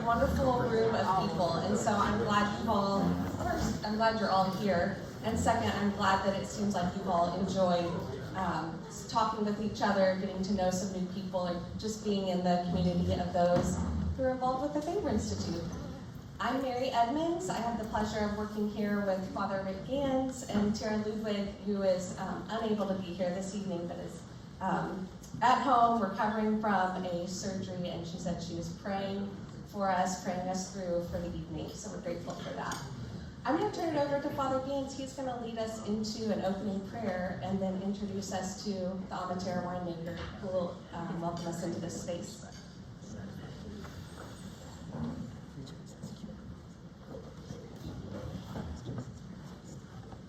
wonderful room of people, and so I'm glad you all, first, I'm glad you're all here, and second, I'm glad that it seems like you've all enjoyed talking with each other, getting to know some new people, and just being in the community of those who are involved with the Faber Institute. I'm Mary Edmonds. I have the pleasure of working here with Father Rick Gans and Tara Ludwig, who is unable to be here this evening, but is at home recovering from a surgery, and she said she was praying for us, praying us through for the evening, so we're grateful for that. I'm going to turn it over to Father Gans. He's going to lead us into an opening prayer and then introduce us to the Amatera winemaker, who will welcome us into this space.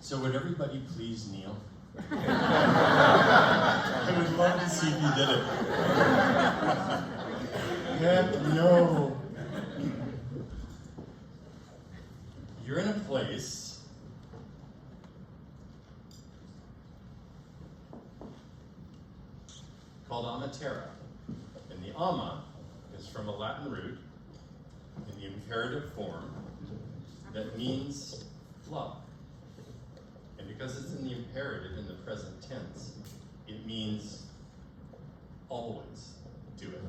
So would everybody please kneel? I would love to see if you did it. Heck no. You're in a place called Amatera. And the ama is from a Latin root in the imperative form that means love. And because it's in the imperative in the present tense, it means always do it.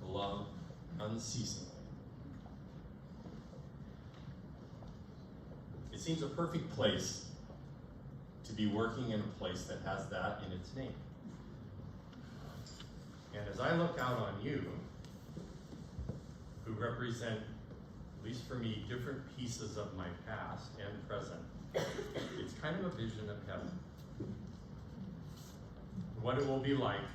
Love unceasingly. It seems a perfect place to be working in a place that has that in its name. And as I look out on you, who represent, at least for me, different pieces of my past and present, it's kind of a vision of heaven. What it will be like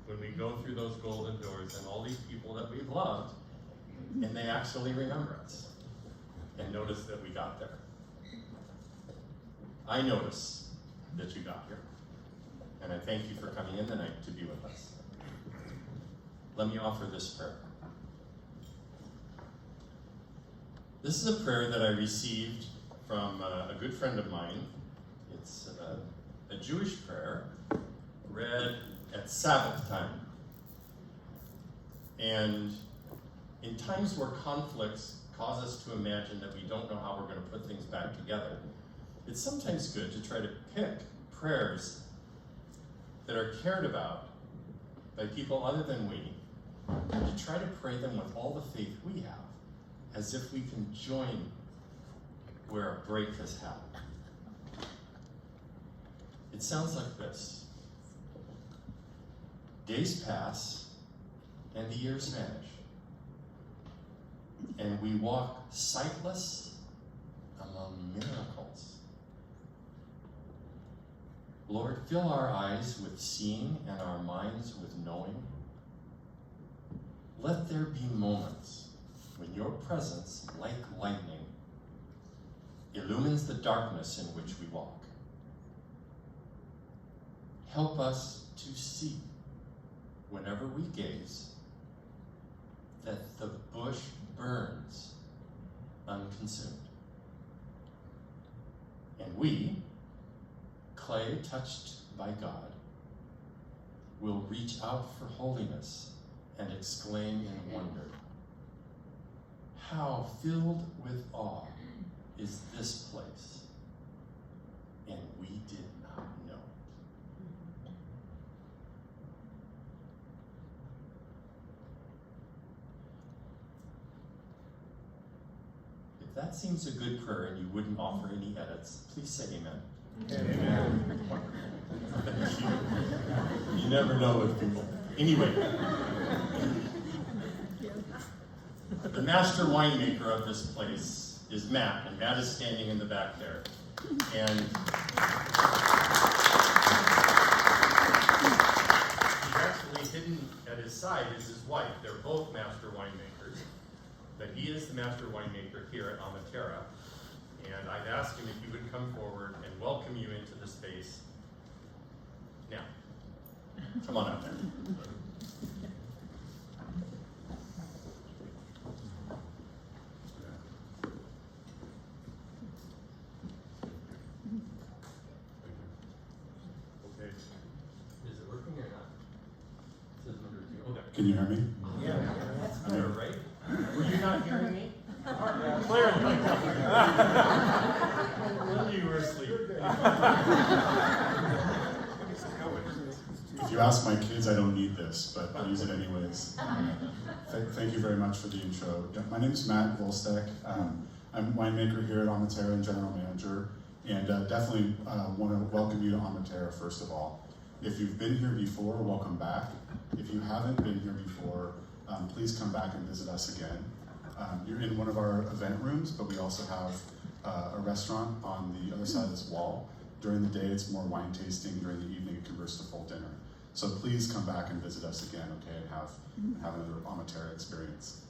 when we go through those golden doors and all these people that we've loved, and they actually remember us and notice that we got there. I notice that you got here, and I thank you for coming in tonight to be with us. Let me offer this prayer. This is a prayer that I received from a good friend of mine. It's a Jewish prayer read at Sabbath time. And in times where conflicts cause us to imagine that we don't know how we're going to put things back together, it's sometimes good to try to pick prayers that are cared about by people other than we, and to try to pray them with all the faith we have, as if we can join where a break has happened. It sounds like this. Days pass, and the years vanish, and we walk sightless among miracles. Lord, fill our eyes with seeing and our minds with knowing. Let there be moments when your presence, like lightning, illumines the darkness in which we walk. Help us to see, whenever we gaze, that the bush burns unconsumed. And we, clay touched by God, will reach out for holiness and exclaim in wonder, how filled with awe is this place, and we did not know it. If that seems a good prayer and you wouldn't offer any edits, please say amen. Amen. Thank you. You never know with people. Anyway, the master winemaker of this place is Matt, and Matt is standing in the back there. And he's actually hidden at his side is his wife. They're both master winemakers, but he is the master winemaker here at Amatera. And I've asked him if he would come forward and welcome you into the space. Now, come on up there. Okay. Is it working or not? It says number 2. Oh, there. Can you hear me? Yeah. There, right? Were you not hearing me? Clearly. You were asleep. If you ask my kids, I don't need this, but I'll use it anyways. Thank you very much for the intro. Yeah, my name is Matt Volstek. I'm winemaker here at Amatera and general manager, and definitely want to welcome you to Amatera first of all. If you've been here before, welcome back. If you haven't been here before, please come back and visit us again. You're in one of our event rooms, but we also have a restaurant on the other side of this wall. During the day, it's more wine tasting. During the evening, it converts to full dinner. So please come back and visit us again, okay, and have another Amatera experience.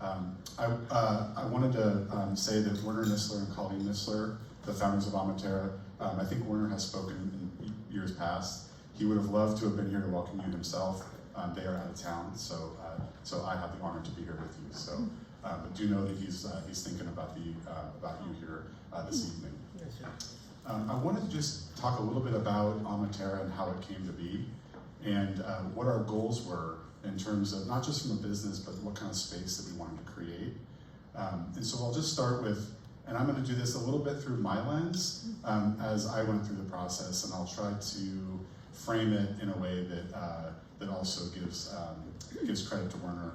I wanted to say that Werner Nissler and Colleen Nissler, the founders of Amatera, I think Werner has spoken in years past. He would have loved to have been here to welcome you himself. They are out of town, so I have the honor to be here with you. So, but do know that he's thinking about you here this evening. Yes, sir. I wanted to just talk a little bit about Amatera and how it came to be, and what our goals were in terms of not just from a business, but what kind of space that we wanted to create. And so I'll just start with, and I'm going to do this a little bit through my lens as I went through the process, and I'll try to frame it in a way that also gives credit to Werner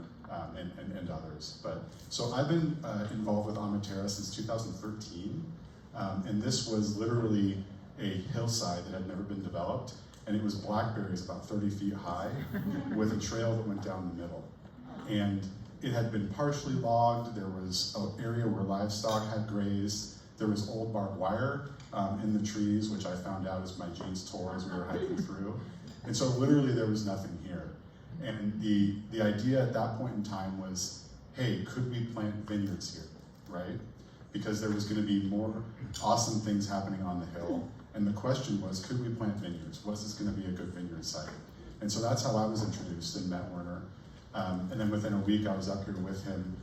and others. But so I've been involved with Amatera since 2013, and this was literally a hillside that had never been developed, and it was blackberries about 30 feet high with a trail that went down the middle. And it had been partially logged. There was an area where livestock had grazed. There was old barbed wire in the trees, which I found out as my jeans tore as we were hiking through. And so literally there was nothing here. And the idea at that point in time was, hey, could we plant vineyards here, right? Because there was going to be more awesome things happening on the hill. And the question was, could we plant vineyards? Was this going to be a good vineyard site? And so that's how I was introduced and met Werner. And then within a week, I was up here with him,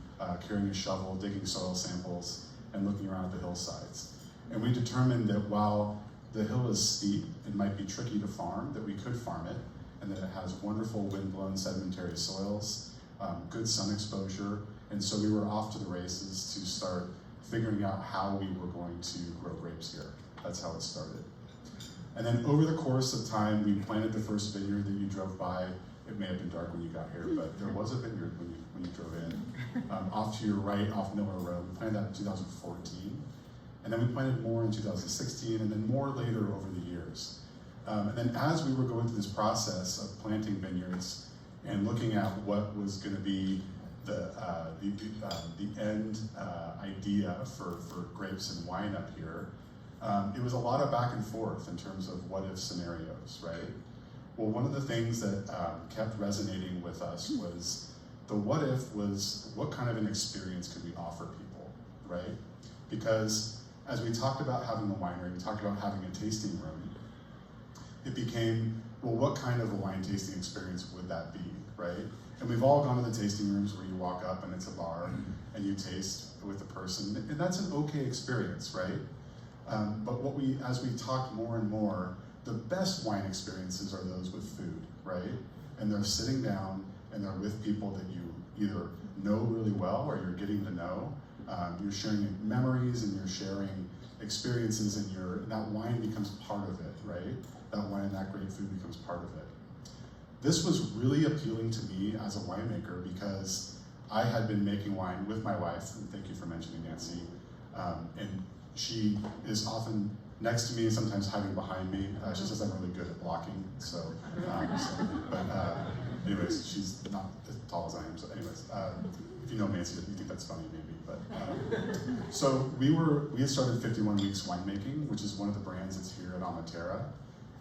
carrying a shovel, digging soil samples, and looking around at the hillsides. And we determined that while the hill is steep, it might be tricky to farm, that we could farm it, and that it has wonderful wind-blown sedimentary soils, good sun exposure, and so we were off to the races to start figuring out how we were going to grow grapes here. That's how it started. And then over the course of time, we planted the first vineyard that you drove by. It may have been dark when you got here, but there was a vineyard when you drove in. Off to your right, off Miller Road. We planted that in 2014. And then we planted more in 2016, and then more later over the years. And then as we were going through this process of planting vineyards and looking at what was going to be the end idea for grapes and wine up here, it was a lot of back and forth in terms of what if scenarios, right? Well, one of the things that kept resonating with us was the what if was what kind of an experience could we offer people, right? Because as we talked about having a winery, we talked about having a tasting room, it became, well, what kind of a wine tasting experience would that be, right? And we've all gone to the tasting rooms where you walk up and it's a bar and you taste with the person, and that's an okay experience, right? But as we talked more and more, the best wine experiences are those with food, right? And they're sitting down and they're with people that you either know really well or you're getting to know. You're sharing memories and you're sharing experiences, and that wine becomes part of it, right? That wine and that great food becomes part of it. This was really appealing to me as a winemaker because I had been making wine with my wife, and thank you for mentioning Nancy, and she is often next to me, sometimes hiding behind me. She says I'm really good at blocking, anyways, she's not as tall as I am, so anyways, if you know Nancy, you think that's funny maybe, but, so we had started 51 Weeks Winemaking, which is one of the brands that's here at Amatera,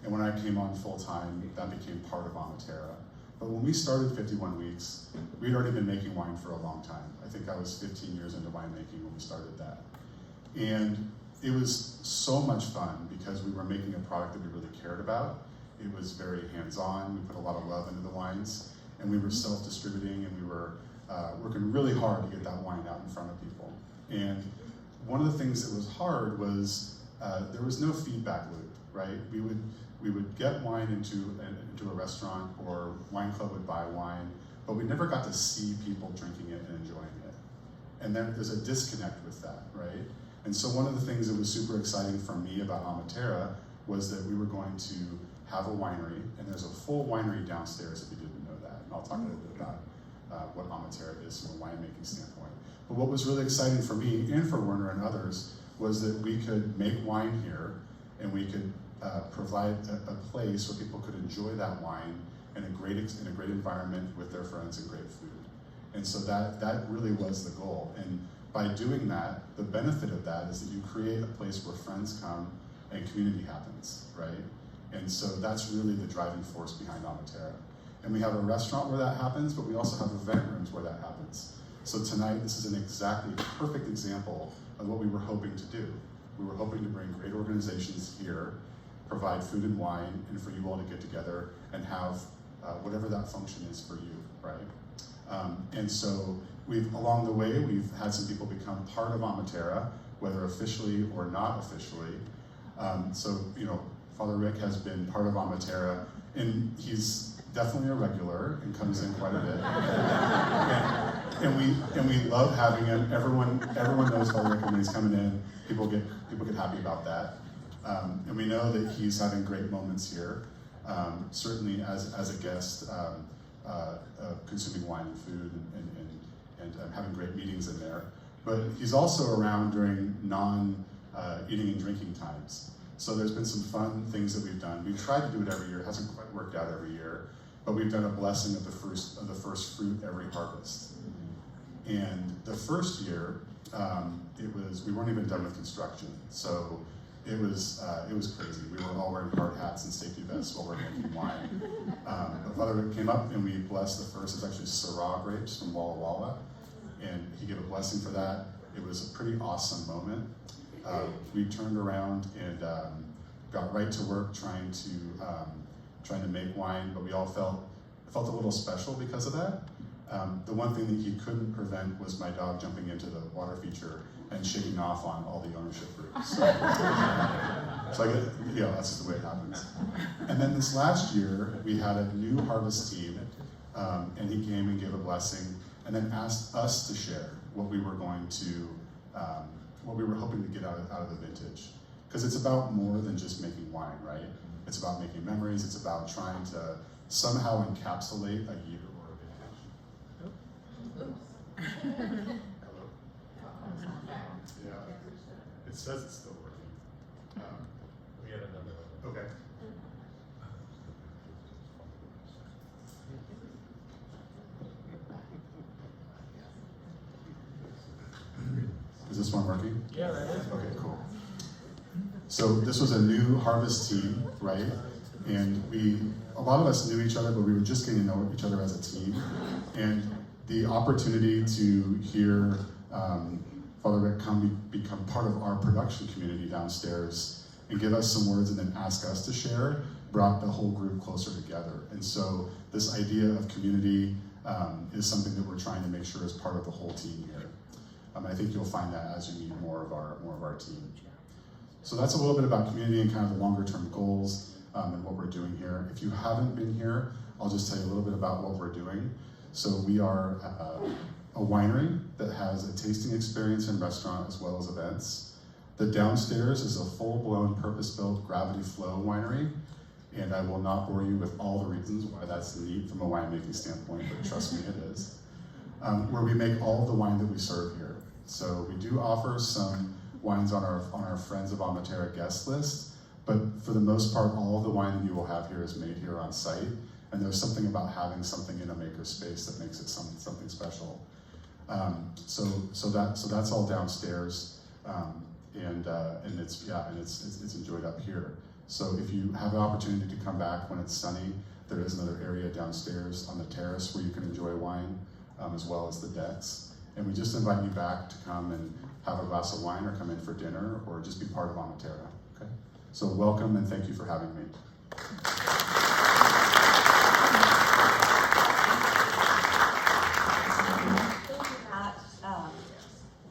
and when I came on full time, that became part of Amatera. But when we started 51 Weeks, we'd already been making wine for a long time. I think I was 15 years into winemaking when we started that. And it was so much fun because we were making a product that we really cared about. It was very hands-on. We put a lot of love into the wines, and we were self-distributing, and we were working really hard to get that wine out in front of people. And one of the things that was hard was there was no feedback loop, right? We would get wine into a restaurant, or Wine Club would buy wine. but we never got to see people drinking it and enjoying it. And then there's a disconnect with that, right? And so one of the things that was super exciting for me about Amatera was that we were going to have a winery, and there's a full winery downstairs if you didn't know that. And I'll talk a little bit about what Amatera is from a winemaking standpoint. But what was really exciting for me and for Werner and others was that we could make wine here, and we could provide a place where people could enjoy that wine in a great environment with their friends and great food. And so that really was the goal. And by doing that, the benefit of that is that you create a place where friends come and community happens, right? And so that's really the driving force behind Amatera. And we have a restaurant where that happens, but we also have event rooms where that happens. So tonight, this is an exactly perfect example of what we were hoping to do. We were hoping to bring great organizations here, provide food and wine, and for you all to get together and have whatever that function is for you, right? And so along the way, we've had some people become part of Amatera, whether officially or not officially. So, Father Rick has been part of Amatera, and he's definitely a regular and comes in quite a bit. and we love having him. Everyone knows Father Rick, and when he's coming in, people get happy about that. And we know that he's having great moments here, certainly as a guest, consuming wine and food and having great meetings in there. But he's also around during non-eating and drinking times. So there's been some fun things that we've done. We've tried to do it every year. It hasn't quite worked out every year, but we've done a blessing of the first fruit every harvest. And the first year, we weren't even done with construction. So it was crazy. We were all wearing hard hats and safety vests while we're making wine. But Father came up and we blessed the first. It's actually Syrah grapes from Walla Walla, and he gave a blessing for that. It was a pretty awesome moment. We turned around and got right to work trying to make wine, but we all felt a little special because of that. The one thing that he couldn't prevent was my dog jumping into the water feature and shaking off on all the ownership groups. So that's just the way it happens. And then this last year, we had a new harvest team, and he came and gave a blessing, and then asked us to share what we were hoping to get out of the vintage. Because it's about more than just making wine, right? It's about making memories. It's about trying to somehow encapsulate a year or a vintage. Hello? Yeah. It says it's still working. We had another one. Okay. Is this one working? Yeah, that is. Okay, cool. So this was a new harvest team, right? And a lot of us knew each other, but we were just getting to know each other as a team. And the opportunity to hear Father Rick become part of our production community downstairs and give us some words and then ask us to share brought the whole group closer together. And so this idea of community is something that we're trying to make sure is part of the whole team here. I think you'll find that as you meet more of our team. So that's a little bit about community and kind of the longer term goals and what we're doing here. If you haven't been here, I'll just tell you a little bit about what we're doing. So we are a winery that has a tasting experience and restaurant as well as events. The downstairs is a full-blown purpose-built gravity flow winery, and I will not bore you with all the reasons why that's neat from a winemaking standpoint, but trust me, it is. Where we make all of the wine that we serve here. So we do offer some wines on our Friends of Amatera guest list, but for the most part, all of the wine that you will have here is made here on site, and there's something about having something in a maker space that makes it something special. So that's all downstairs, and it's enjoyed up here. So if you have an opportunity to come back when it's sunny, there is another area downstairs on the terrace where you can enjoy wine, as well as the decks. And we just invite you back to come and have a glass of wine or come in for dinner or just be part of Amatera, okay? So welcome and thank you for having me. Thank you, Matt.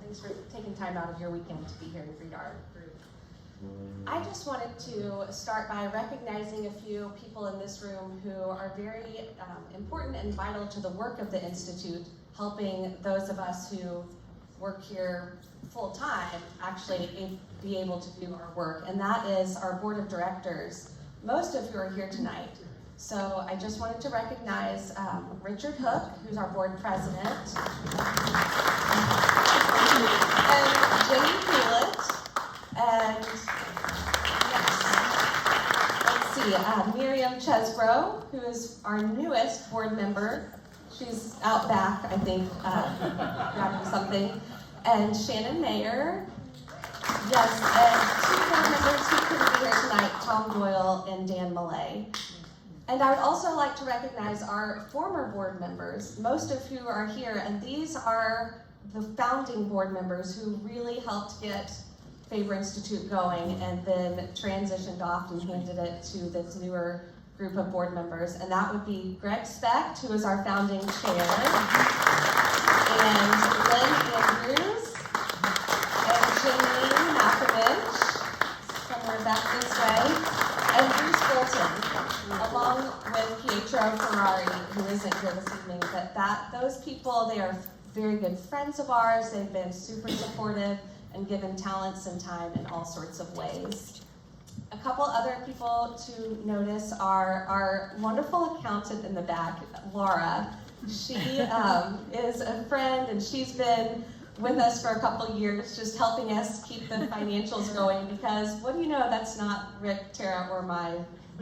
Thanks for taking time out of your weekend to be here and greet our group. I just wanted to start by recognizing a few people in this room who are very important and vital to the work of the Institute, helping those of us who work here full time actually be able to do our work, and that is our board of directors, most of who are here tonight. So I just wanted to recognize Richard Hook, who's our board president, and Jenny Hewlett, and Miriam Chesbro, who is our newest board member. She's out back, I think, grabbing something. And Shannon Mayer. Yes, and two board members who couldn't be here tonight, Tom Doyle and Dan Millay. And I would also like to recognize our former board members, most of who are here, and these are the founding board members who really helped get Faber Institute going and then transitioned off and handed it to this newer group of board members. And that would be Greg Specht, who is our founding chair, and Lynn Andrews, and Janine Malkovich, somewhere back this way, and Bruce Bolton, along with Pietro Ferrari, who isn't here this evening. But those people, they are very good friends of ours. They've been super supportive and given talents and time in all sorts of ways. A couple other people to notice are our wonderful accountant in the back, Laura. She is a friend, and she's been with us for a couple years, just helping us keep the financials going, because what do you know, that's not Rick, Tara, or my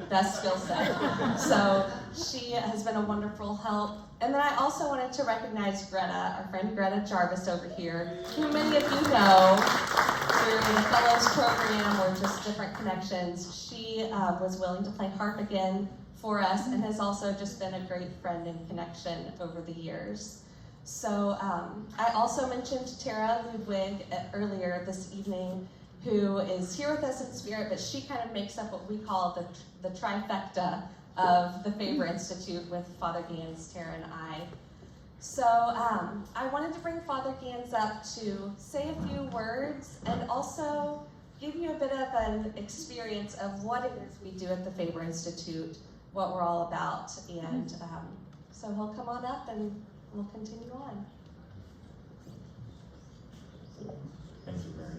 best skill set. So she has been a wonderful help. And then I also wanted to recognize Greta, our friend Greta Jarvis over here, who many of you know through the Fellows program or just different connections. She was willing to play harp again for us and has also just been a great friend and connection over the years. So I also mentioned Tara Ludwig earlier this evening, who is here with us in spirit, but she kind of makes up what we call the trifecta of the Faber Institute with Father Gans, Tara, and I. So I wanted to bring Father Gans up to say a few words and also give you a bit of an experience of what it is we do at the Faber Institute, what we're all about. And so he'll come on up and we'll continue on. Thank you, Mary.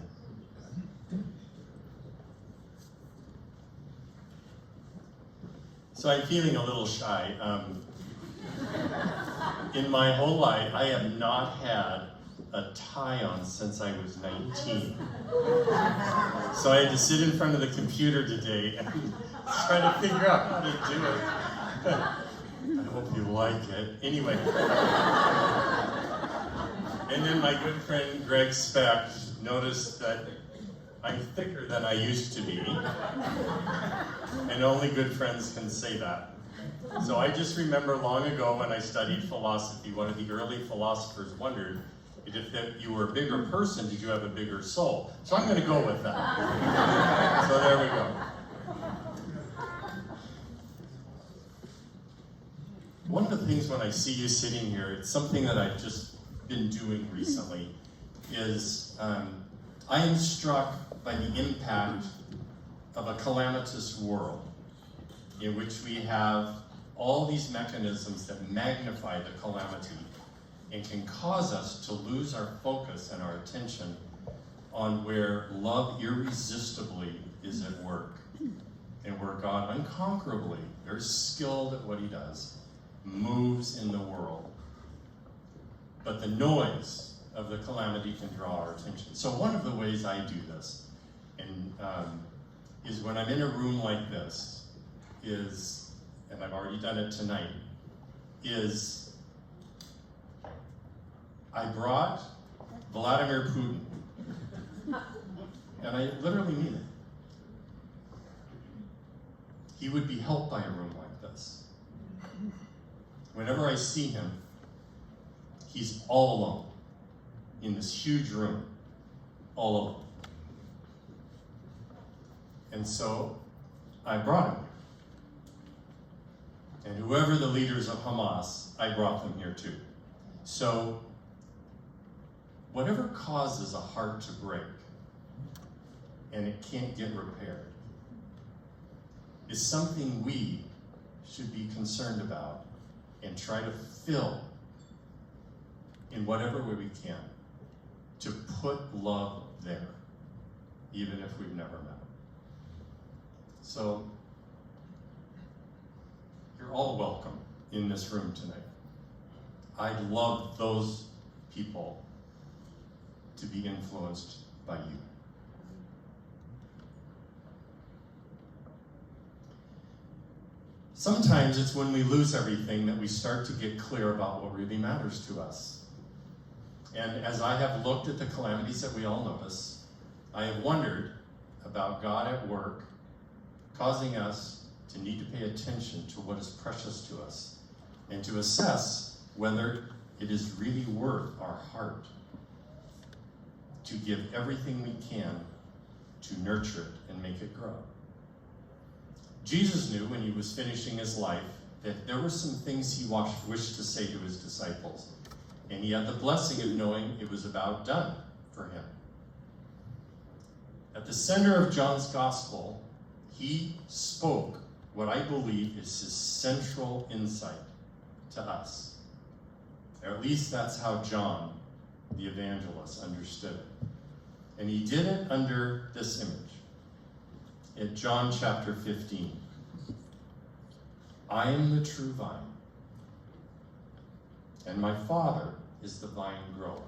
So I'm feeling a little shy. In my whole life, I have not had a tie on since I was 19. So I had to sit in front of the computer today and try to figure out how to do it. I hope you like it. Anyway. And then my good friend Greg Specht noticed that I'm thicker than I used to be, and only good friends can say that. So I just remember long ago when I studied philosophy, one of the early philosophers wondered if you were a bigger person, did you have a bigger soul? So I'm going to go with that. So there we go. One of the things when I see you sitting here, it's something that I've just been doing recently, is I am struck by the impact of a calamitous world in which we have all these mechanisms that magnify the calamity and can cause us to lose our focus and our attention on where love irresistibly is at work and where God unconquerably, very skilled at what he does, moves in the world. But the noise of the calamity can draw our attention. So one of the ways I do this is when I'm in a room like this, and I've already done it tonight, is I brought Vladimir Putin. And I literally mean it. He would be helped by a room like this. Whenever I see him, he's all alone in this huge room, all alone. And so I brought him here. And whoever the leaders of Hamas, I brought them here too. So whatever causes a heart to break, and it can't get repaired is something we should be concerned about and try to fill in whatever way we can to put love there, even if we've never met. So, you're all welcome in this room tonight. I'd love those people to be influenced by you. Sometimes it's when we lose everything that we start to get clear about what really matters to us. And as I have looked at the calamities that we all notice, I have wondered about God at work, causing us to need to pay attention to what is precious to us and to assess whether it is really worth our heart to give everything we can to nurture it and make it grow. Jesus knew when he was finishing his life that there were some things he wished to say to his disciples, and he had the blessing of knowing it was about done for him. At the center of John's gospel, he spoke what I believe is his central insight to us. Or at least that's how John, the evangelist, understood it. And he did it under this image. In John chapter 15, I am the true vine, and my Father is the vine grower.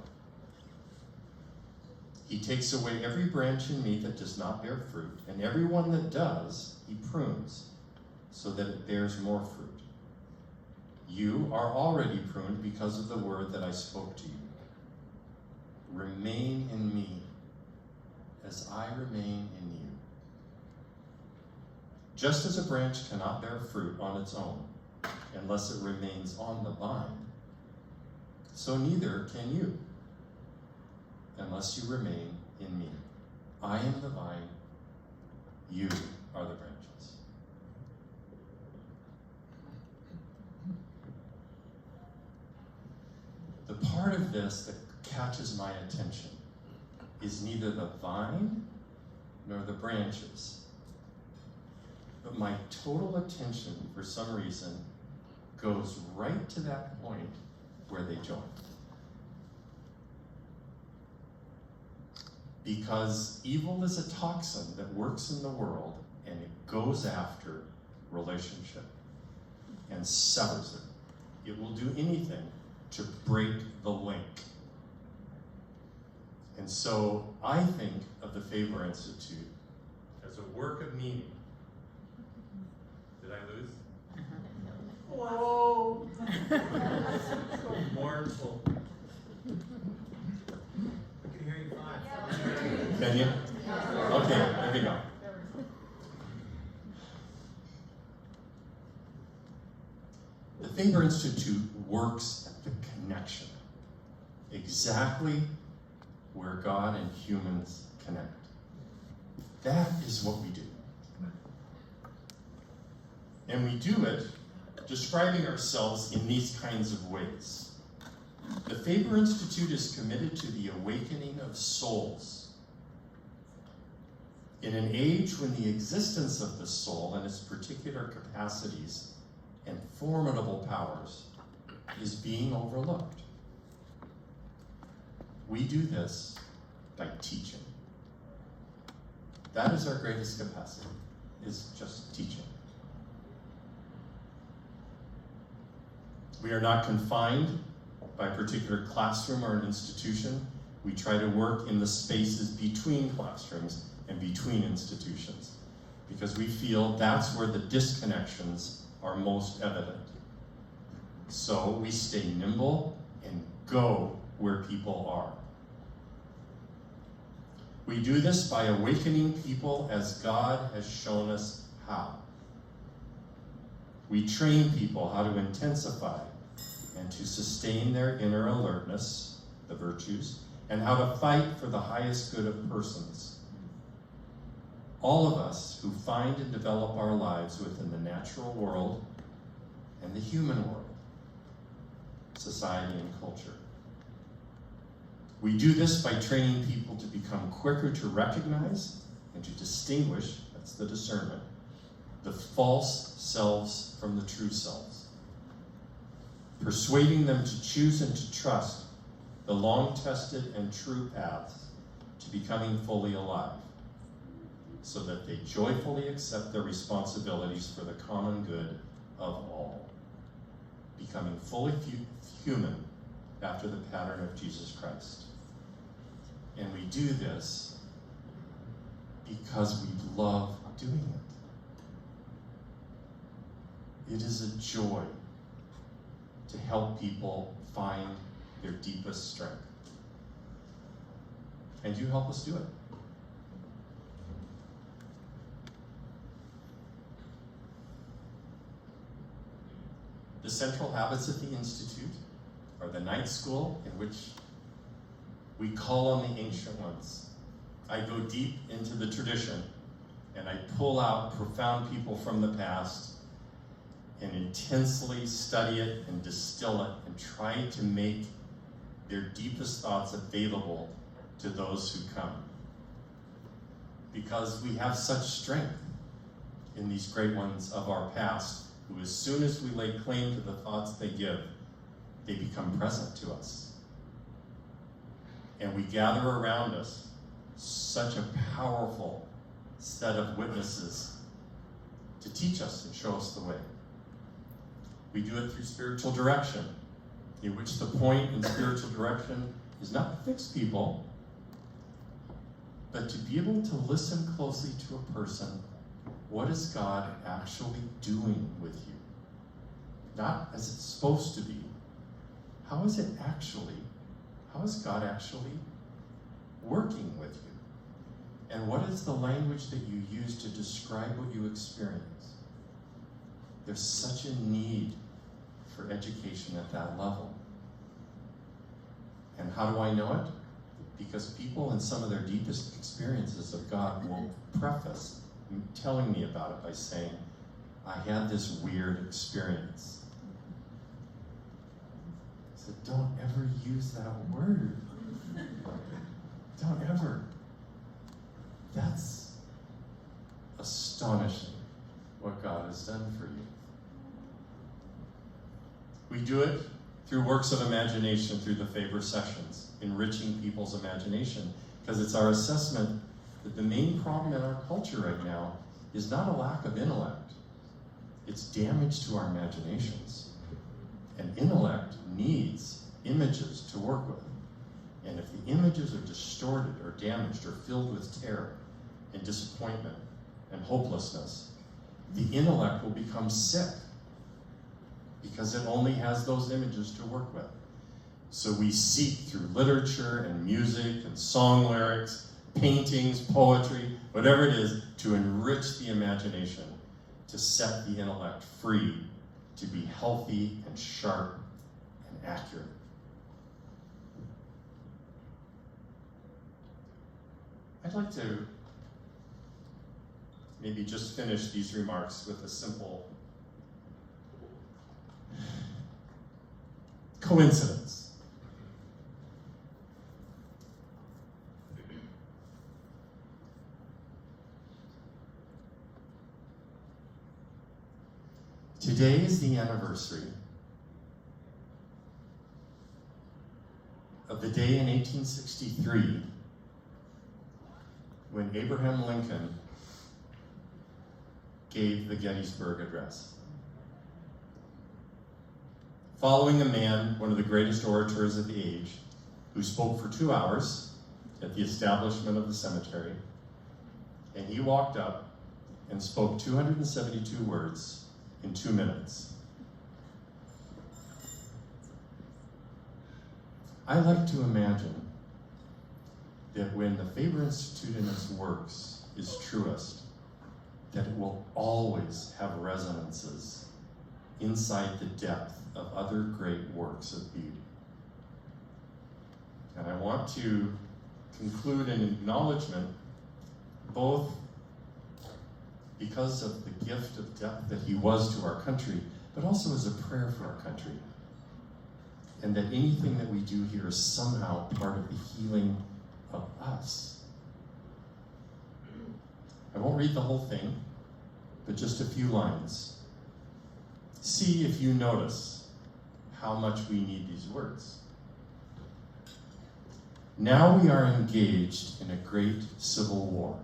He takes away every branch in me that does not bear fruit, and every one that does, he prunes, so that it bears more fruit. You are already pruned because of the word that I spoke to you. Remain in me, as I remain in you. Just as a branch cannot bear fruit on its own unless it remains on the vine, so neither can you unless you remain in me. I am the vine, you are the branches. The part of this that catches my attention is neither the vine nor the branches. But my total attention, for some reason, goes right to that point where they join. Because evil is a toxin that works in the world, and it goes after relationship and severs it. It will do anything to break the link. And so I think of the Faber Institute as a work of meaning. Did I lose? Whoa! So mournful. I can hear you fine. Can you? Okay, there we go. The Faber Institute works at the connection, exactly where God and humans connect. That is what we do. And we do it describing ourselves in these kinds of ways. The Faber Institute is committed to the awakening of souls. In an age when the existence of the soul and its particular capacities and formidable powers is being overlooked. We do this by teaching. That is our greatest capacity, is just teaching. We are not confined by a particular classroom or an institution. We try to work in the spaces between classrooms and between institutions, because we feel that's where the disconnections are most evident. So we stay nimble and go where people are. We do this by awakening people as God has shown us how. We train people how to intensify and to sustain their inner alertness, the virtues, and how to fight for the highest good of persons. All of us who find and develop our lives within the natural world and the human world, society and culture. We do this by training people to become quicker to recognize and to distinguish, that's the discernment, the false selves from the true selves, persuading them to choose and to trust the long-tested and true paths to becoming fully alive, so that they joyfully accept their responsibilities for the common good of all, becoming fully human after the pattern of Jesus Christ. And we do this because we love doing it. It is a joy to help people find their deepest strength. And you help us do it. The central habits of the Institute are the night school, in which we call on the ancient ones. I go deep into the tradition, and I pull out profound people from the past and intensely study it and distill it and try to make their deepest thoughts available to those who come. Because we have such strength in these great ones of our past, who as soon as we lay claim to the thoughts they give, they become present to us. And we gather around us such a powerful set of witnesses to teach us and show us the way. We do it through spiritual direction, in which the point in spiritual direction is not to fix people, but to be able to listen closely to a person. What is God actually doing with you? Not as it's supposed to be. How is God actually working with you? And what is the language that you use to describe what you experience? There's such a need for education at that level. And how do I know it? Because people in some of their deepest experiences of God will preface telling me about it by saying, I had this weird experience. I said, don't ever use that word. Don't ever. That's astonishing what God has done for you. We do it through works of imagination, through the Faber sessions, enriching people's imagination, because it's our assessment that the main problem in our culture right now is not a lack of intellect. It's damage to our imaginations. And intellect needs images to work with. And if the images are distorted or damaged or filled with terror and disappointment and hopelessness, the intellect will become sick because it only has those images to work with. So we seek through literature and music and song lyrics, paintings, poetry, whatever it is, to enrich the imagination, to set the intellect free, to be healthy and sharp and accurate. I'd like to maybe just finish these remarks with a simple coincidence. Today is the anniversary of the day in 1863 when Abraham Lincoln gave the Gettysburg Address. Following a man, one of the greatest orators of the age, who spoke for 2 hours at the establishment of the cemetery, and he walked up and spoke 272 words in 2 minutes. I like to imagine that when the Faber Institute in its works is truest, that it will always have resonances inside the depth of other great works of beauty. And I want to conclude an acknowledgement, both because of the gift of depth that he was to our country, but also as a prayer for our country. And that anything that we do here is somehow part of the healing of us. I won't read the whole thing, but just a few lines. See if you notice how much we need these words. Now we are engaged in a great civil war,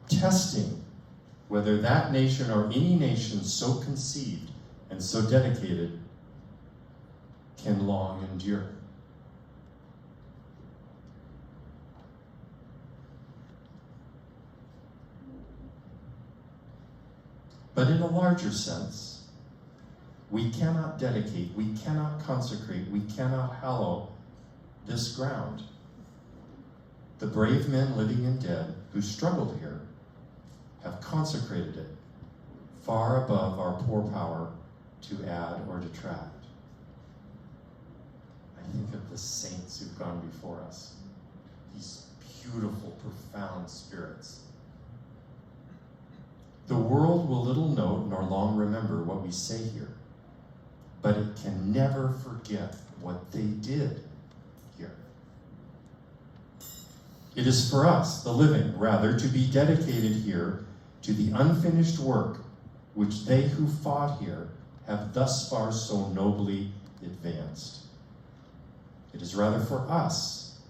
testing whether that nation or any nation so conceived and so dedicated can long endure. But in a larger sense, we cannot dedicate, we cannot consecrate, we cannot hallow this ground. The brave men living and dead who struggled here have consecrated it far above our poor power to add or detract. I think of the saints who've gone before us, these beautiful, profound spirits. The world will little note nor long remember what we say here, but it can never forget what they did here. It is for us, the living, rather, to be dedicated here to the unfinished work which they who fought here have thus far so nobly advanced. It is rather for us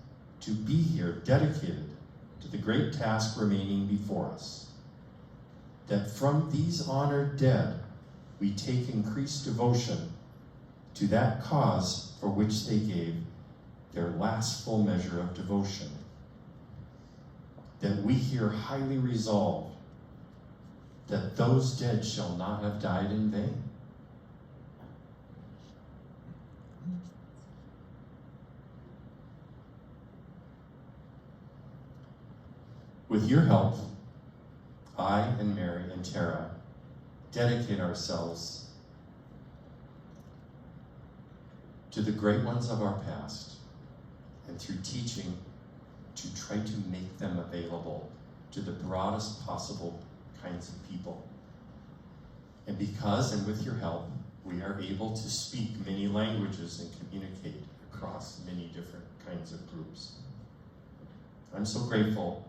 to be here dedicated to the great task remaining before us, that from these honored dead we take increased devotion to that cause for which they gave their last full measure of devotion, that we here highly resolved that those dead shall not have died in vain. With your help, I and Mary and Tara dedicate ourselves to the great ones of our past, and through teaching to try to make them available to the broadest possible kinds of people. And because, and with your help, we are able to speak many languages and communicate across many different kinds of groups. I'm so grateful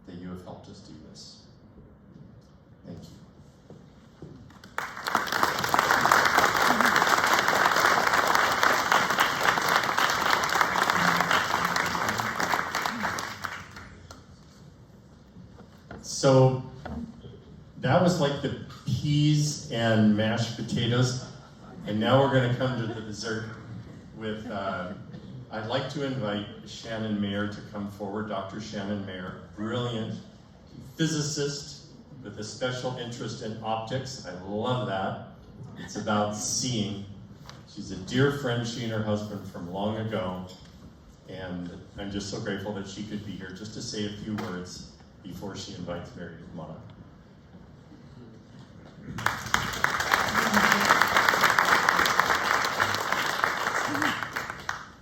that you have helped us do this. Thank you. So that was like the peas and mashed potatoes, and now we're going to come to the dessert with, I'd like to invite Shannon Mayer to come forward. Dr. Shannon Mayer, brilliant physicist with a special interest in optics. I love that. It's about seeing. She's a dear friend, she and her husband, from long ago, and I'm just so grateful that she could be here just to say a few words before she invites Mary to come on up.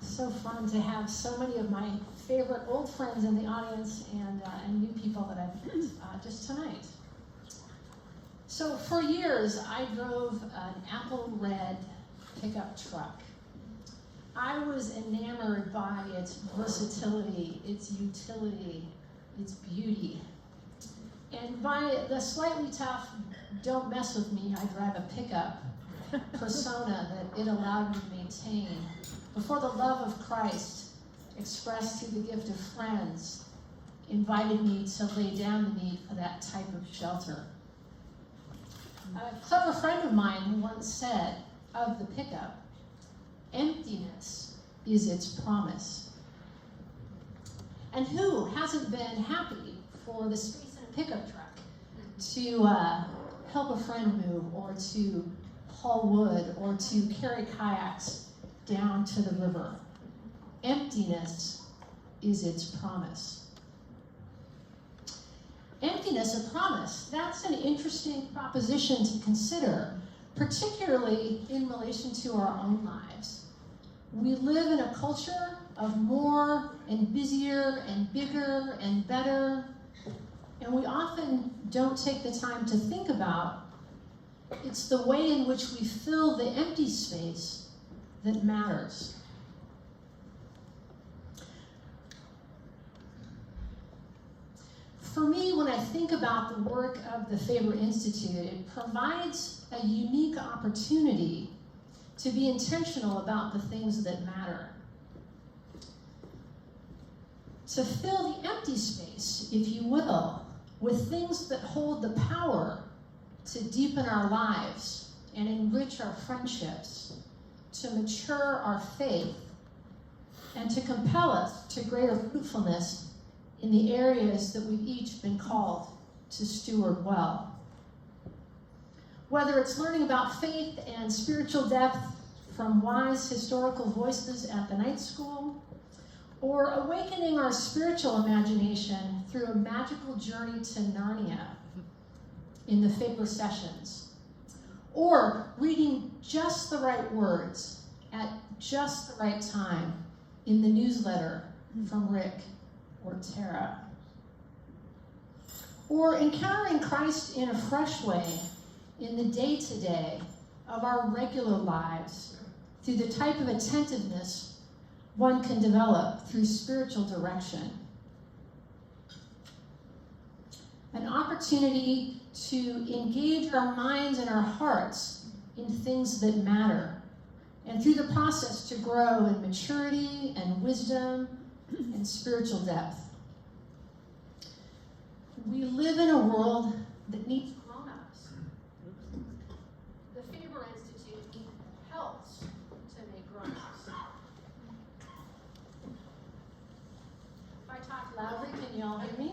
So fun to have so many of my favorite old friends in the audience and new people that I've met just tonight. So for years, I drove an apple red pickup truck. I was enamored by its versatility, its utility, its beauty. And by the slightly tough, don't mess with me, I drive a pickup persona that it allowed me to maintain before the love of Christ, expressed through the gift of friends, invited me to lay down the need for that type of shelter. A clever friend of mine once said of the pickup, emptiness is its promise. And who hasn't been happy for the space in a pickup truck to help a friend move, or to haul wood, or to carry kayaks down to the river? Emptiness is its promise. Emptiness, a promise, that's an interesting proposition to consider, particularly in relation to our own lives. We live in a culture of more and busier and bigger and better, and we often don't take the time to think about it's the way in which we fill the empty space that matters. think about the work of the Faber Institute, it provides a unique opportunity to be intentional about the things that matter. To fill the empty space, if you will, with things that hold the power to deepen our lives and enrich our friendships, to mature our faith, and to compel us to greater fruitfulness in the areas that we've each been called to steward well. Whether it's learning about faith and spiritual depth from wise historical voices at the night school, or awakening our spiritual imagination through a magical journey to Narnia in the Faber sessions, or reading just the right words at just the right time in the newsletter from Rick or Tara, or encountering Christ in a fresh way in the day-to-day of our regular lives through the type of attentiveness one can develop through spiritual direction. An opportunity to engage our minds and our hearts in things that matter, and through the process to grow in maturity and wisdom and spiritual depth. We live in a world that needs grown-ups. The Faber Institute helps to make grown-ups. If I talk loudly, can you all hear me?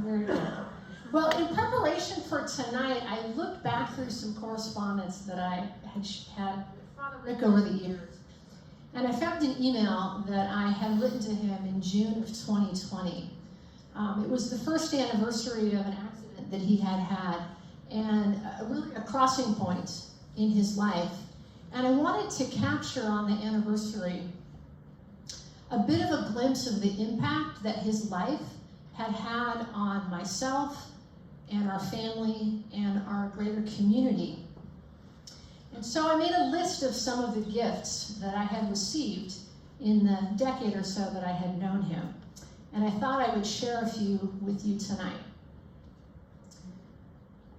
Very good. Well, in preparation for tonight, I looked back through some correspondence that I had with Father Rick over the years. And I found an email that I had written to him in June of 2020. It was the first anniversary of an accident that he had had, and really a crossing point in his life. And I wanted to capture on the anniversary a bit of a glimpse of the impact that his life had had on myself and our family and our greater community. And so I made a list of some of the gifts that I had received in the decade or so that I had known him. And I thought I would share a few with you tonight.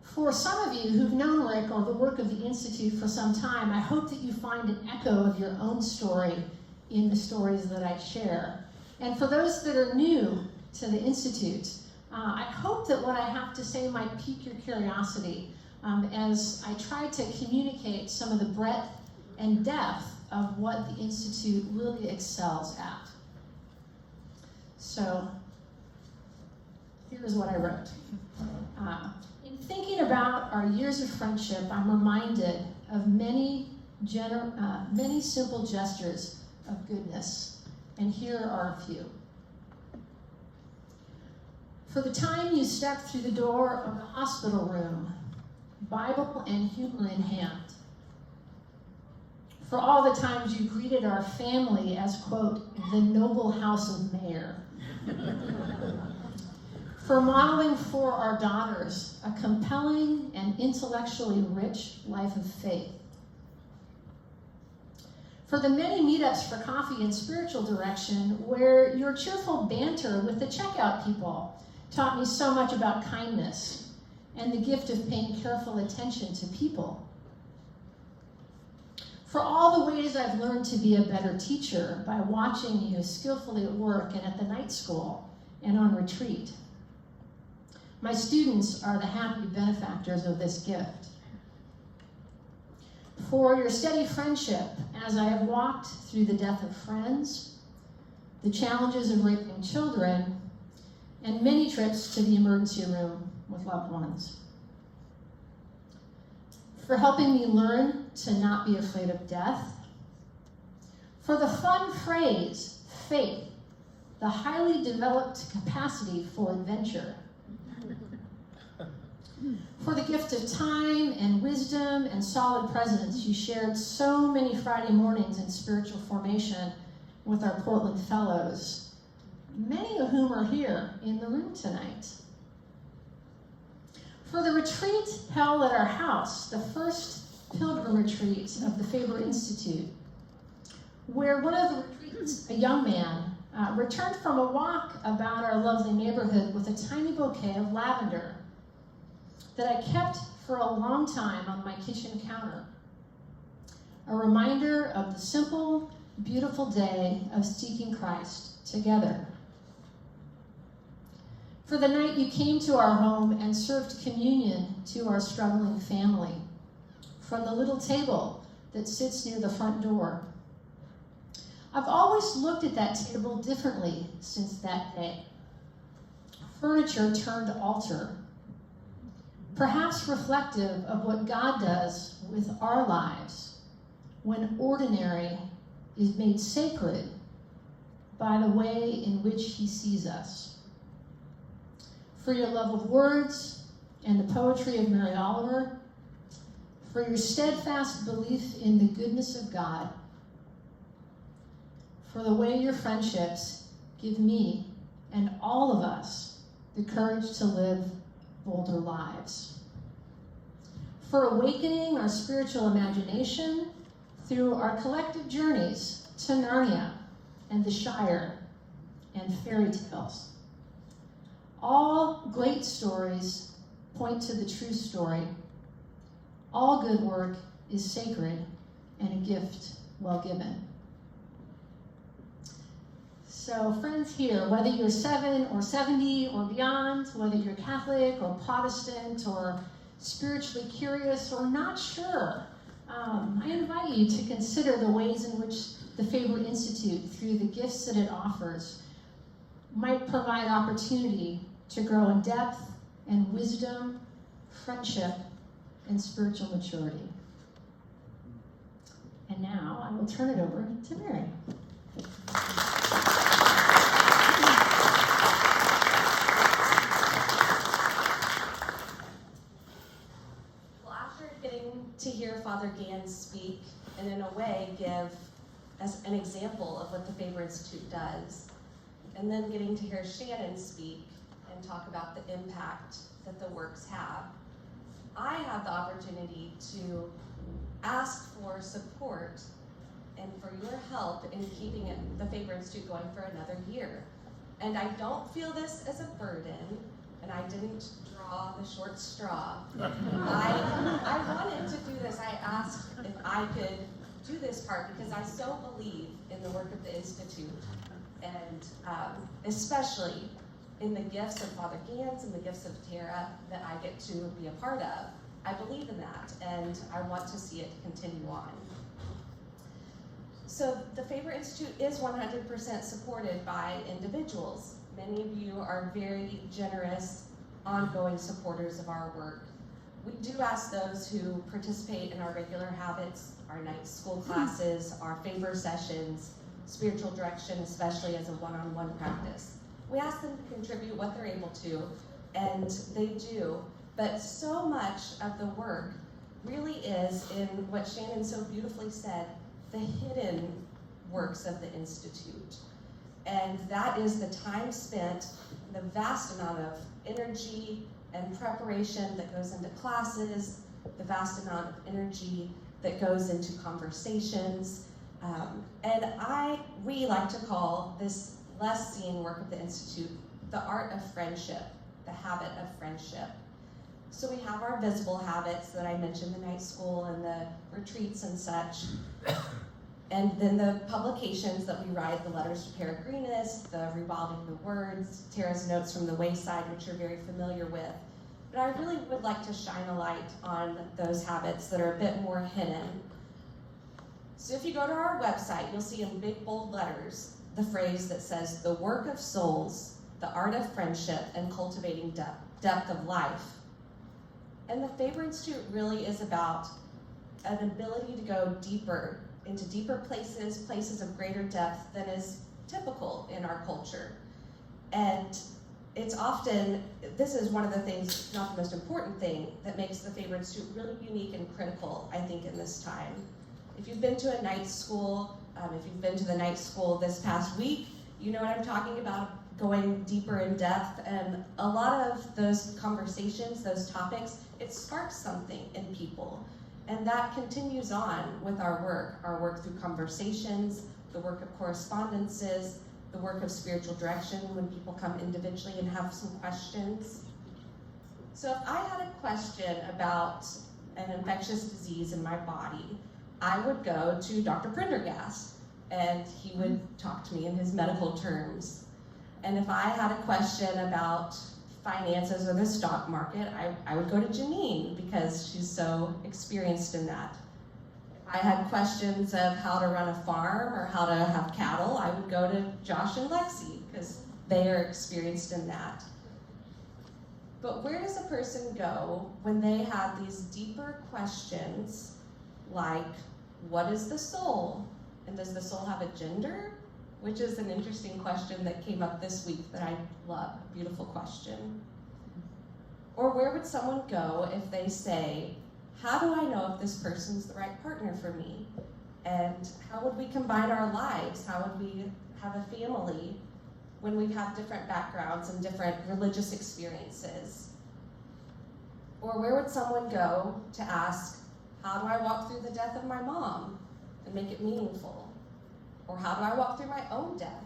For some of you who've known Rick or the work of the Institute for some time, I hope that you find an echo of your own story in the stories that I share. And for those that are new to the Institute, I hope that what I have to say might pique your curiosity as I try to communicate some of the breadth and depth of what the Institute really excels at. So, here's what I wrote. In thinking about our years of friendship, I'm reminded of many simple gestures of goodness, and here are a few. For the time you stepped through the door of the hospital room, Bible and humor in hand. For all the times you greeted our family as, quote, the noble house of Mayor. For modeling for our daughters a compelling and intellectually rich life of faith. For the many meetups for coffee and spiritual direction where your cheerful banter with the checkout people taught me so much about kindness and the gift of paying careful attention to people. For all the ways I've learned to be a better teacher by watching you skillfully at work and at the night school and on retreat. My students are the happy benefactors of this gift. For your steady friendship as I have walked through the death of friends, the challenges of raising children, and many trips to the emergency room with loved ones. For helping me learn to not be afraid of death. For the fun phrase, faith, the highly developed capacity for adventure. For the gift of time and wisdom and solid presence you shared so many Friday mornings in spiritual formation with our Portland fellows, many of whom are here in the room tonight. For the retreat held at our house, the first pilgrim retreat of the Faber Institute, where one of the retreats, a young man, returned from a walk about our lovely neighborhood with a tiny bouquet of lavender that I kept for a long time on my kitchen counter. A reminder of the simple, beautiful day of seeking Christ together. For the night you came to our home and served communion to our struggling family from the little table that sits near the front door. I've always looked at that table differently since that day. Furniture turned altar, perhaps reflective of what God does with our lives when ordinary is made sacred by the way in which he sees us. For your love of words and the poetry of Mary Oliver, for your steadfast belief in the goodness of God, for the way your friendships give me and all of us the courage to live bolder lives, for awakening our spiritual imagination through our collective journeys to Narnia and the Shire and fairy tales. All great stories point to the true story. All good work is sacred and a gift well given. So friends here, whether you're 7 or 70 or beyond, whether you're Catholic or Protestant or spiritually curious or not sure, I invite you to consider the ways in which the Faber Institute, through the gifts that it offers, might provide opportunity to grow in depth and wisdom, friendship, and spiritual maturity. And now I will turn it over to Mary. Well, after getting to hear Father Gans speak, and in a way give as an example of what the Faber Institute does, and then getting to hear Shannon speak and talk about the impact that the works have, I have the opportunity to ask for support and for your help in keeping the Faber Institute going for another year. And I don't feel this as a burden, and I didn't draw the short straw. I wanted to do this. I asked if I could do this part because I so believe in the work of the Institute, and especially in the gifts of Father Gans and the gifts of Tara that I get to be a part of. I believe in that, and I want to see it continue on. So the Faber Institute is 100% supported by individuals. Many of you are very generous, ongoing supporters of our work. We do ask those who participate in our regular habits, our night school classes, our Faber sessions, spiritual direction, especially as a one-on-one practice. We ask them to contribute what they're able to, and they do. But so much of the work really is in what Shannon so beautifully said, the hidden works of the Institute. And that is the time spent, the vast amount of energy and preparation that goes into classes, the vast amount of energy that goes into conversations. And we like to call this less seen work of the Institute the art of friendship, the habit of friendship. So we have our visible habits that I mentioned, the night school and the retreats and such. And then the publications that we write, the letters to Peregrinus, the revolving the words, Tara's notes from the wayside, which you're very familiar with. But I really would like to shine a light on those habits that are a bit more hidden. So if you go to our website, you'll see in big bold letters the phrase that says, the work of souls, the art of friendship, and cultivating depth of life. And the Faber Institute really is about an ability to go deeper, into deeper places of greater depth than is typical in our culture. And it's often, this is one of the things, not the most important thing, that makes the Faber Institute really unique and critical, I think, in this time. If you've been to a night school, if you've been to the night school this past week, you know what I'm talking about, going deeper in depth. And a lot of those conversations, those topics, it sparks something in people. And that continues on with our work through conversations, the work of correspondences, the work of spiritual direction when people come individually and have some questions. So if I had a question about an infectious disease in my body, I would go to Dr. Prendergast, and he would talk to me in his medical terms. And if I had a question about finances or the stock market, I would go to Janine because she's so experienced in that. If I had questions of how to run a farm or how to have cattle, I would go to Josh and Lexi because they are experienced in that. But where does a person go when they have these deeper questions like, what is the soul? And does the soul have a gender? Which is an interesting question that came up this week that I love. Beautiful question. Or where would someone go if they say, how do I know if this person's the right partner for me? And how would we combine our lives? How would we have a family when we have different backgrounds and different religious experiences? Or where would someone go to ask, how do I walk through the death of my mom and make it meaningful? Or how do I walk through my own death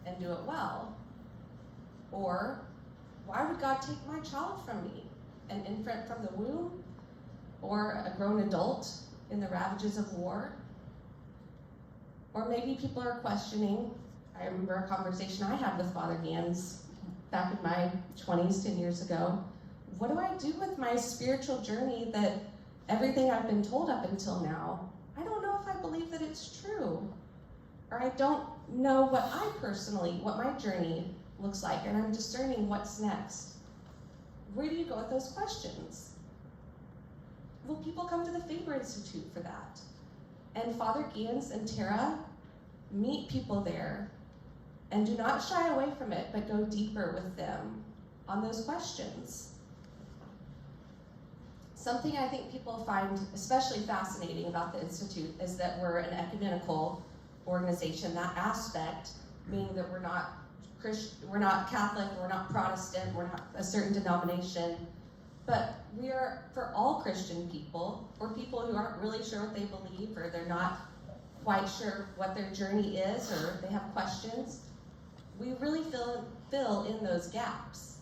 and do it well? Or why would God take my child from me, an infant from the womb, or a grown adult in the ravages of war? Or maybe people are questioning, I remember a conversation I had with Father Gans back in my 20s, 10 years ago. What do I do with my spiritual journey that everything I've been told up until now, I don't know if I believe that it's true. Or I don't know what my journey looks like, and I'm discerning what's next. Where do you go with those questions? Well, people come to the Faber Institute for that. And Father Gans and Tara meet people there and do not shy away from it, but go deeper with them on those questions. Something I think people find especially fascinating about the Institute is that we're an ecumenical organization. That aspect, meaning that we're not Christian, we're not Catholic, we're not Protestant, we're not a certain denomination, but we are for all Christian people, or people who aren't really sure what they believe, or they're not quite sure what their journey is, or they have questions. We really fill in those gaps.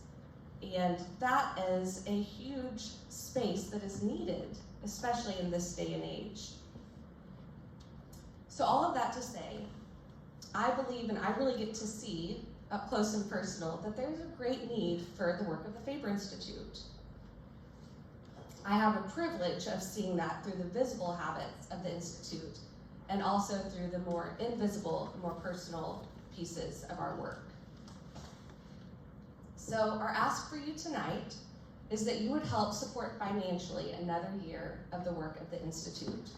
And that is a huge space that is needed, especially in this day and age. So all of that to say, I believe, and I really get to see up close and personal, that there's a great need for the work of the Faber Institute. I have a privilege of seeing that through the visible habits of the Institute, and also through the more invisible, more personal pieces of our work. So our ask for you tonight is that you would help support financially another year of the work of the Institute.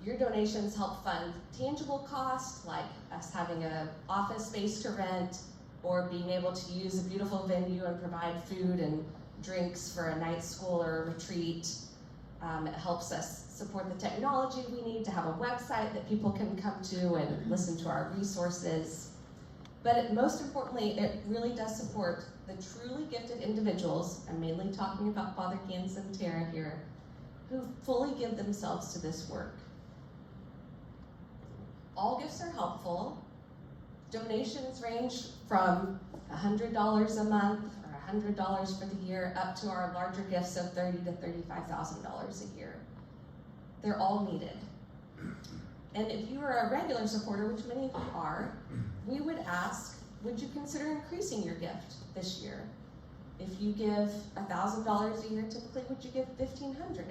Your donations help fund tangible costs like us having an office space to rent, or being able to use a beautiful venue and provide food and drinks for a night school or a retreat. It helps us support the technology we need to have a website that people can come to and listen to our resources. But most importantly, it really does support the truly gifted individuals, I'm mainly talking about Father Gans and Tara here, who fully give themselves to this work. All gifts are helpful. Donations range from $100 a month or $100 for the year up to our larger gifts of $30,000 to $35,000 a year. They're all needed. And if you are a regular supporter, which many of you are, we would ask, would you consider increasing your gift this year? If you give $1,000 a year, typically would you give $1,500?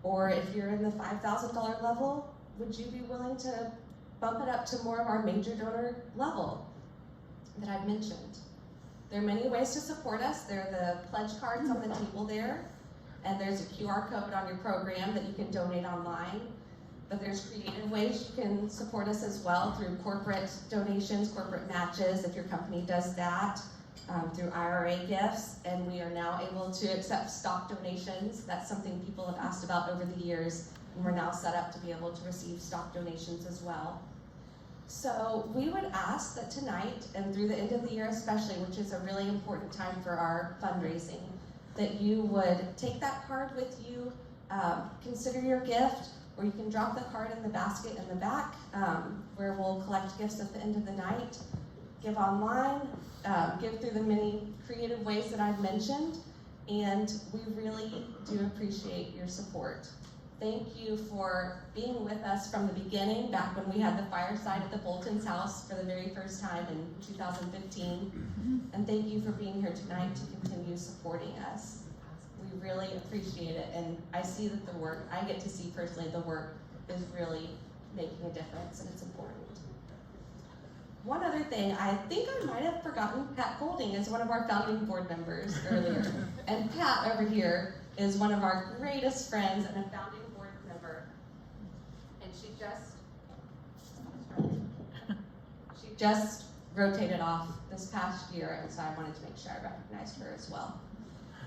Or if you're in the $5,000 level, would you be willing to bump it up to more of our major donor level that I've mentioned? There are many ways to support us. There are the pledge cards on the table there, and there's a QR code on your program that you can donate online. But there's creative ways you can support us as well through corporate donations, corporate matches, if your company does that, through IRA gifts, and we are now able to accept stock donations. That's something people have asked about over the years, and we're now set up to be able to receive stock donations as well. So we would ask that tonight, and through the end of the year especially, which is a really important time for our fundraising, that you would take that card with you, consider your gift, or you can drop the card in the basket in the back, where we'll collect gifts at the end of the night, give online, give through the many creative ways that I've mentioned, and we really do appreciate your support. Thank you for being with us from the beginning, back when we had the fireside at the Bolton's house for the very first time in 2015. And thank you for being here tonight to continue supporting us. We really appreciate it, and I see that the work, I get to see personally, the work is really making a difference, and it's important. One other thing, I think I might have forgotten Pat Golding is one of our founding board members earlier. And Pat over here is one of our greatest friends and a founding board member. And she just rotated off this past year, and so I wanted to make sure I recognized her as well.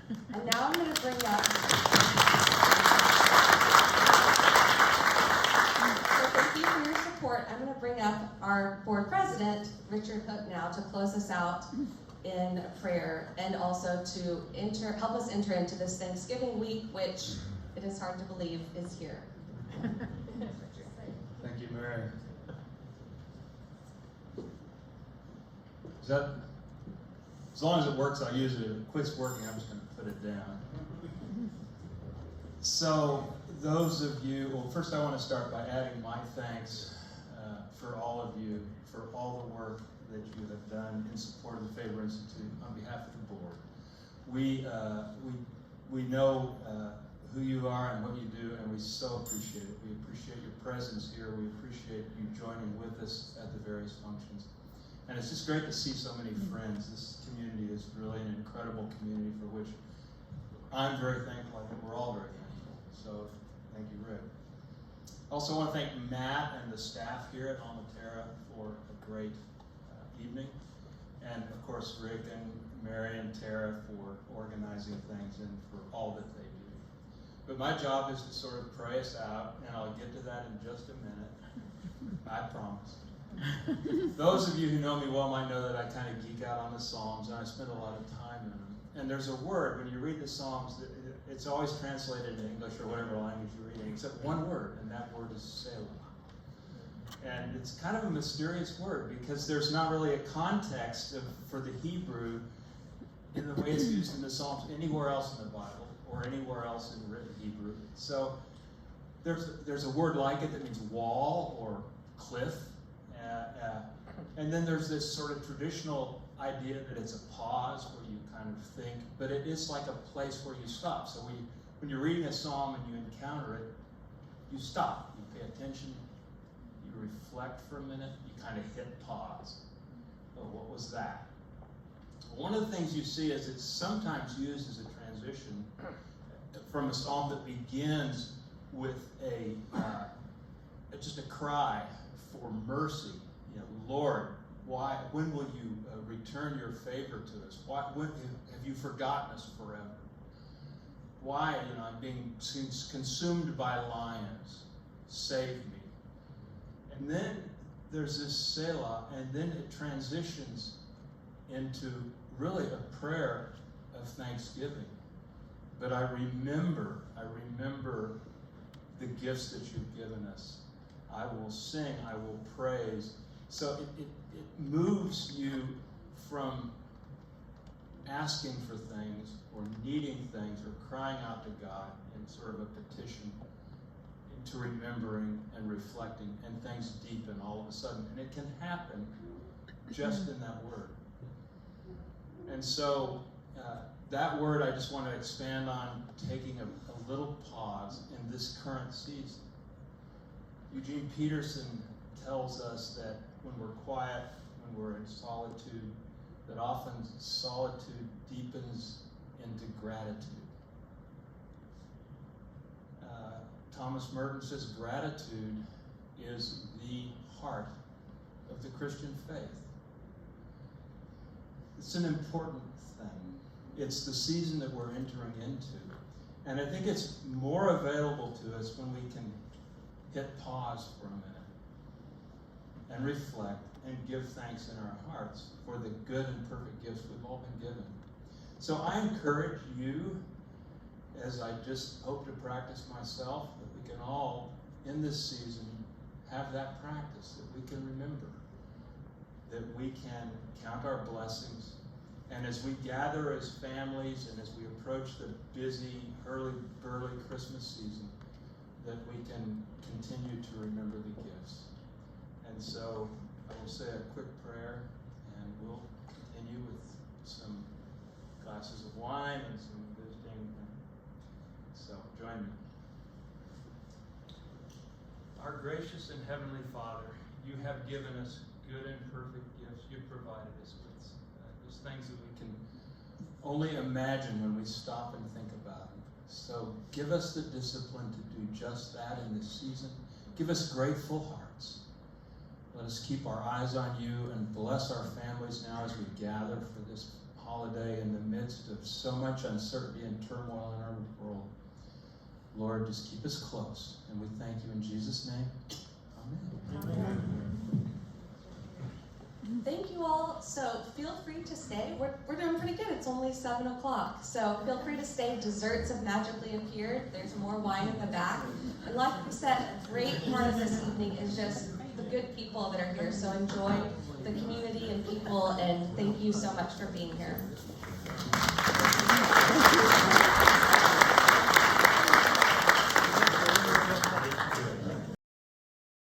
And now I'm going to bring up, so thank you for your support. I'm going to bring up our board president, Richard Hook, now to close us out in prayer, and also to help us enter into this Thanksgiving week, which it is hard to believe is here. Thank you, Mary. Is that, as long as it works, I'll use it. If it quits working, I'm just going to put it down. So, those of you, well, first I want to start by adding my thanks for all of you, for all the work that you have done in support of the Faber Institute on behalf of the board. We know who you are and what you do, and we so appreciate it. We appreciate your presence here. We appreciate you joining with us at the various functions. And it's just great to see so many friends. This community is really an incredible community for which I'm very thankful. I think we're all very thankful. So thank you, Rick. I also want to thank Matt and the staff here at Alma Terra for a great evening. And of course, Rick and Mary and Tara for organizing things and for all that they do. But my job is to sort of pray us out, and I'll get to that in just a minute. I promise. Those of you who know me well might know that I kind of geek out on the Psalms, and I spend a lot of time in them. And there's a word, when you read the Psalms, it's always translated in English or whatever language you're reading, except one word, and that word is Selah. And it's kind of a mysterious word because there's not really a context for the Hebrew in the way it's used in the Psalms anywhere else in the Bible or anywhere else in written Hebrew. So there's a word like it that means wall or cliff. And then there's this sort of traditional idea that it's a pause where you kind of think, but it is like a place where you stop. So when you're reading a psalm and you encounter it, you stop, you pay attention, you reflect for a minute, you kind of hit pause. Oh, what was that? One of the things you see is it's sometimes used as a transition from a psalm that begins with just a cry for mercy. You know, Lord, why? When will you return your favor to us? When have you forgotten us forever? Why? You know, I'm being consumed by lions. Save me. And then there's this Selah, and then it transitions into really a prayer of thanksgiving. But I remember the gifts that you've given us. I will sing, I will praise. So it moves you from asking for things or needing things or crying out to God in sort of a petition into remembering and reflecting, and things deepen all of a sudden. And it can happen just in that word. And so that word I just want to expand on, taking a little pause in this current season. Eugene Peterson tells us that when we're quiet, when we're in solitude, that often solitude deepens into gratitude. Thomas Merton says gratitude is the heart of the Christian faith. It's an important thing. It's the season that we're entering into. And I think it's more available to us when we can hit pause for a minute and reflect and give thanks in our hearts for the good and perfect gifts we've all been given. So I encourage you, as I just hope to practice myself, that we can all in this season, have that practice, that we can remember, that we can count our blessings. And as we gather as families and as we approach the busy, early Christmas season, that we can continue to remember the gifts. And so I will say a quick prayer, and we'll continue with some glasses of wine and some visiting. So join me. Our gracious and heavenly Father, you have given us good and perfect gifts. You've provided us with those things that we can only imagine when we stop and think about them. So give us the discipline to do just that in this season. Give us grateful hearts. Let us keep our eyes on you and bless our families now as we gather for this holiday in the midst of so much uncertainty and turmoil in our world. Lord, just keep us close. And we thank you in Jesus' name. Amen. Amen. Thank you all. So feel free to stay. We're doing pretty good. It's only 7 o'clock. So feel free to stay. Desserts have magically appeared. There's more wine in the back. And like we said, a great part of this evening is just the good people that are here. So enjoy the community and people, and thank you so much for being here.